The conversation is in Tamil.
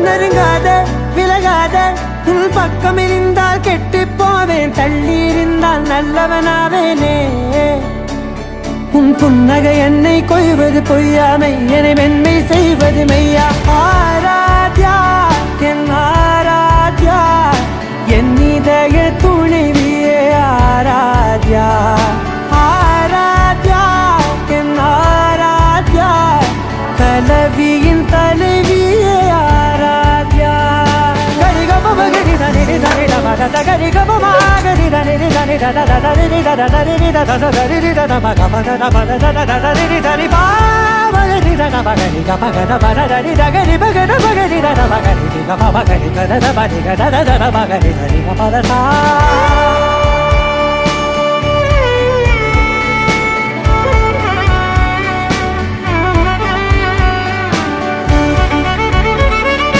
நெருங்காத விலகாத உன் பக்கம் இருந்தால் கெட்டு போவேன், தள்ளி இருந்தால் நல்லவனாவேனே. உன் புன்னகை என்னை கொய்வது பொய்யாமை, என்னை மென்மை செய்வது மெய்யா. ஆராத்யா என் ஆராத்யா, என் இதய துணைவியே ஆராத்யா. ஆராத்யா என் ஆராத்யா, கலவியின் தலைவியே ஆராத்யா. கரி கப கரி தனி தனி தம கரி கப மாகரி தனி தனி தத தரி தத தரி தத தரி தத மகம தத பத தத தரி தரி பாவரி தத மகரி கப கத பத தரி தகரி பகட பகரி தத மகரி கப மகரி கத பதி கத தத மகரி தரி கப தத